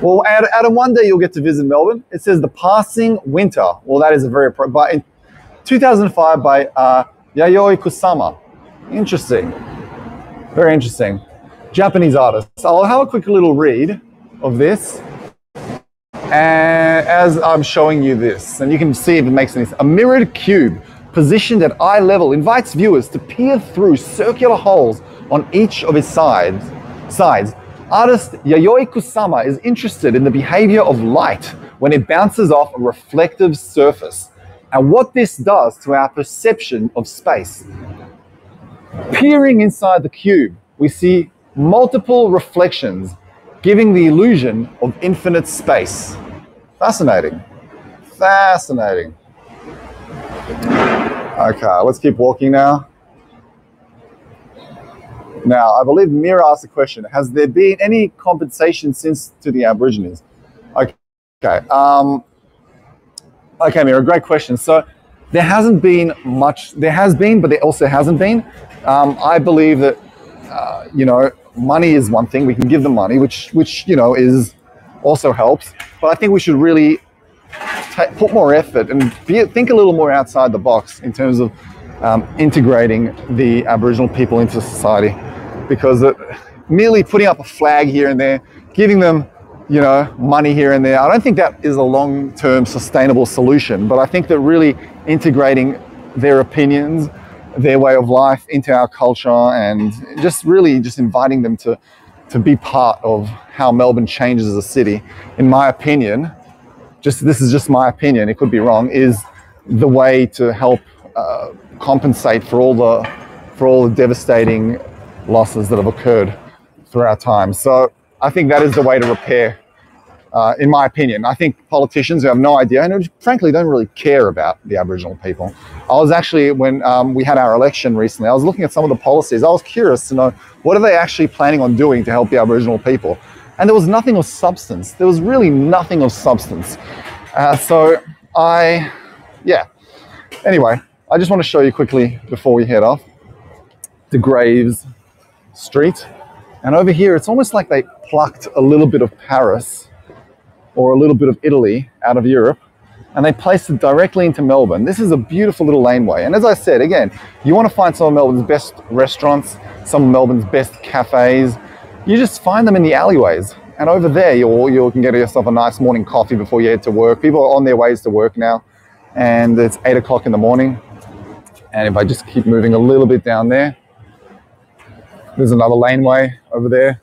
Well, Adam, one day you'll get to visit Melbourne. It says The Passing Winter. Well, that is a very, but in 2005 by Yayoi Kusama. Interesting. Very interesting. Japanese artist. I'll have a quick little read of this. And as I'm showing you this, and you can see if it makes any sense. A mirrored cube positioned at eye level invites viewers to peer through circular holes on each of its sides. Artist Yayoi Kusama is interested in the behavior of light when it bounces off a reflective surface and what this does to our perception of space. Peering inside the cube, we see multiple reflections, giving the illusion of infinite space. Fascinating. Fascinating. Okay, let's keep walking now. Now, I believe Mira asked the question, has there been any compensation since to the Aborigines? Okay, okay, Mira, great question. So there hasn't been much, there has been, but there also hasn't been. I believe that, you know, money is one thing, we can give them money, which you know, is also helps, but I think we should really put more effort and think a little more outside the box in terms of integrating the Aboriginal people into society. Because merely putting up a flag here and there, giving them, you know, money here and there, I don't think that is a long-term sustainable solution. But I think that really integrating their opinions, their way of life into our culture, and just really just inviting them to be part of how Melbourne changes as a city, in my opinion, this is just my opinion, it could be wrong, is the way to help compensate for all the devastating losses that have occurred through our time. So I think that is the way to repair, in my opinion. I think politicians who have no idea and who frankly don't really care about the Aboriginal people. I was actually, when we had our election recently, I was looking at some of the policies. I was curious to know, what are they actually planning on doing to help the Aboriginal people? And there was nothing of substance. There was really nothing of substance. Yeah. Anyway, I just want to show you quickly before we head off, the Graves Street. And over here, it's almost like they plucked a little bit of Paris or a little bit of Italy out of Europe, and they placed it directly into Melbourne. This is a beautiful little laneway. And as I said, again, you want to find some of Melbourne's best restaurants, some of Melbourne's best cafes, you just find them in the alleyways. And over there, you can get yourself a nice morning coffee before you head to work. People are on their ways to work now, and it's 8 o'clock in the morning. And if I just keep moving a little bit down there, there's another laneway over there.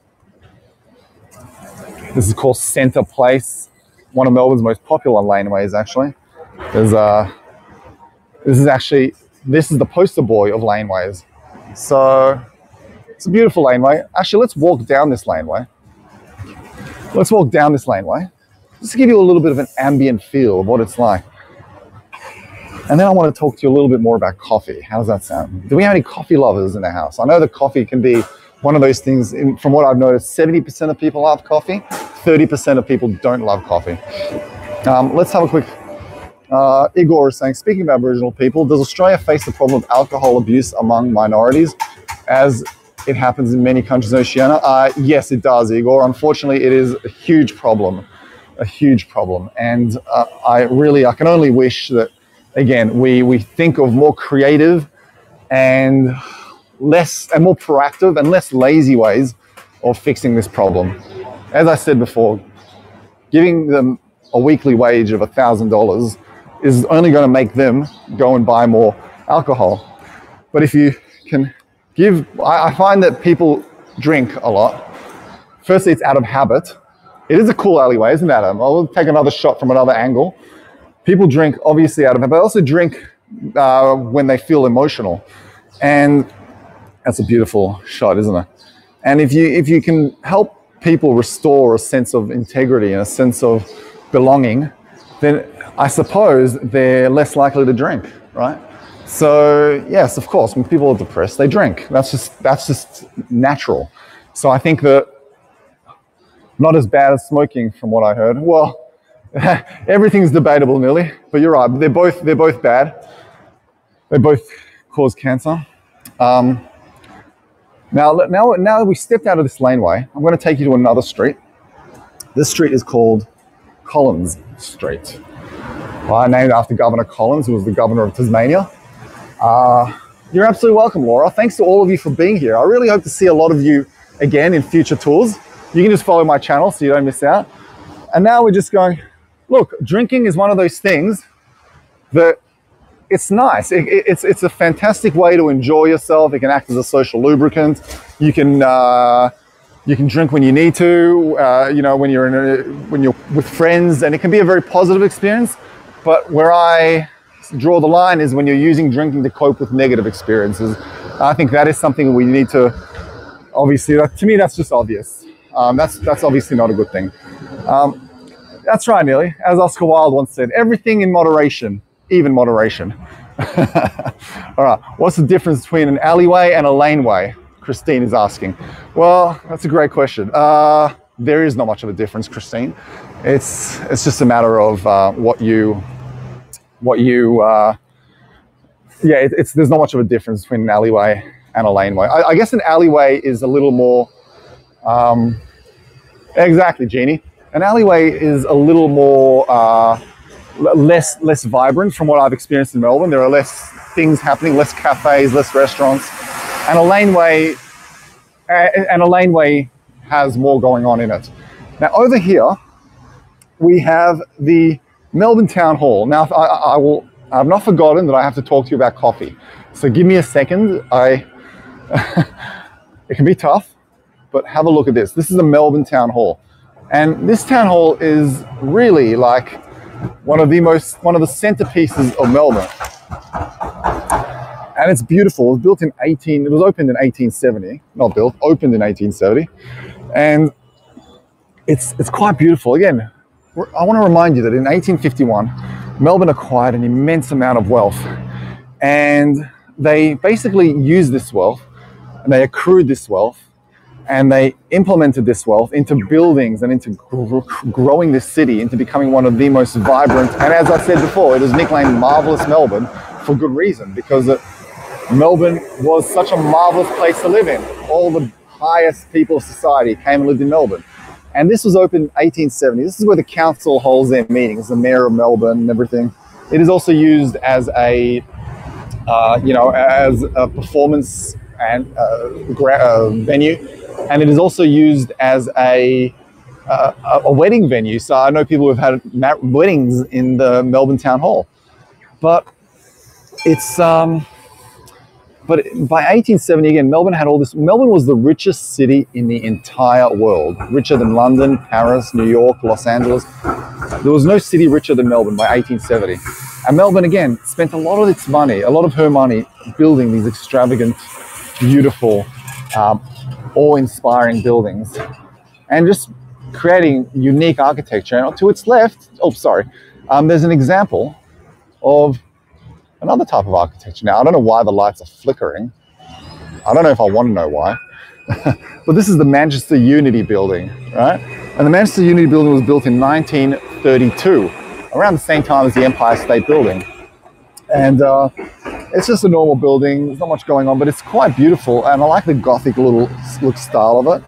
This is called Centre Place, one of Melbourne's most popular laneways, actually. This is the poster boy of laneways. So it's a beautiful laneway. Actually, let's walk down this laneway. Let's walk down this laneway, just to give you a little bit of an ambient feel of what it's like. And then I want to talk to you a little bit more about coffee. How does that sound? Do we have any coffee lovers in the house? I know that coffee can be one of those things, from what I've noticed, 70% of people love coffee, 30% of people don't love coffee. Let's have a quick, Igor is saying, speaking of Aboriginal people, does Australia face the problem of alcohol abuse among minorities, as it happens in many countries in Oceania? Yes, it does, Igor. Unfortunately, it is a huge problem, And I can only wish that, again, we think of more creative and more proactive and less lazy ways of fixing this problem. As I said before, giving them a weekly wage of $1,000 is only going to make them go and buy more alcohol. But if you can I find that people drink a lot. Firstly, it's out of habit. It is a cool alleyway, isn't it, Adam? I'll take another shot from another angle. People drink obviously out of habit, but also drink when they feel emotional. And that's a beautiful shot, isn't it? And if you can help people restore a sense of integrity and a sense of belonging, then I suppose they're less likely to drink, right? So yes, of course, when people are depressed, they drink. That's just natural. So I think that not as bad as smoking, from what I heard. Well, everything's debatable nearly, but you're right. They're both bad. They both cause cancer. Now that we stepped out of this laneway, I'm going to take you to another street. This street is called Collins Street. Named after Governor Collins, who was the governor of Tasmania. You're absolutely welcome, Laura. Thanks to all of you for being here. I really hope to see a lot of you again in future tours. You can just follow my channel so you don't miss out. And now we're just going, look, drinking is one of those things that it's nice. It's a fantastic way to enjoy yourself. It can act as a social lubricant. You can drink when you need to, you know, when you're with friends, and it can be a very positive experience. But where I draw the line is when you're using drinking to cope with negative experiences. I think that is something we need to, obviously, to me, that's just obvious. That's obviously not a good thing. That's right, Nearly. As Oscar Wilde once said, everything in moderation, even moderation. All right, what's the difference between an alleyway and a laneway? Christine is asking. Well, that's a great question. There is not much of a difference, Christine. It's just a matter of there's not much of a difference between an alleyway and a laneway. I guess an alleyway is a little more, exactly, Jeannie. An alleyway is a little more, less vibrant from what I've experienced in Melbourne. There are less things happening, less cafes, less restaurants, and a laneway has more going on in it. Now over here, we have the Melbourne Town Hall. Now I've not forgotten that I have to talk to you about coffee. So give me a second. It can be tough, but have a look at this. This is the Melbourne Town Hall. And this town hall is really like one of the centerpieces of Melbourne. And it's beautiful. It was opened in 1870. Not built, opened in 1870. And it's quite beautiful. Again, I want to remind you that in 1851, Melbourne acquired an immense amount of wealth. And they basically used this wealth, and they accrued this wealth, and they implemented this wealth into buildings and into growing this city into becoming one of the most vibrant. And as I said before, it was nicknamed Marvelous Melbourne for good reason, because Melbourne was such a marvelous place to live in. All the highest people of society came and lived in Melbourne. And this was opened in 1870. This is where the council holds their meetings, the mayor of Melbourne and everything. It is also used as a, as a performance and venue. And it is also used as a wedding venue. So I know people who have had weddings in the Melbourne Town Hall. But by 1870, again, Melbourne had all this. Melbourne was the richest city in the entire world, richer than London, Paris, New York, Los Angeles. There was no city richer than Melbourne by 1870. And Melbourne, again, spent a lot of its money, a lot of her money, building these extravagant, beautiful, awe-inspiring buildings, and just creating unique architecture. And to its left, there's an example of another type of architecture. Now, I don't know why the lights are flickering. I don't know if I want to know why. But this is the Manchester Unity building, right? And the Manchester Unity building was built in 1932, around the same time as the Empire State Building. And it's just a normal building. There's not much going on, but it's quite beautiful. And I like the Gothic look style of it.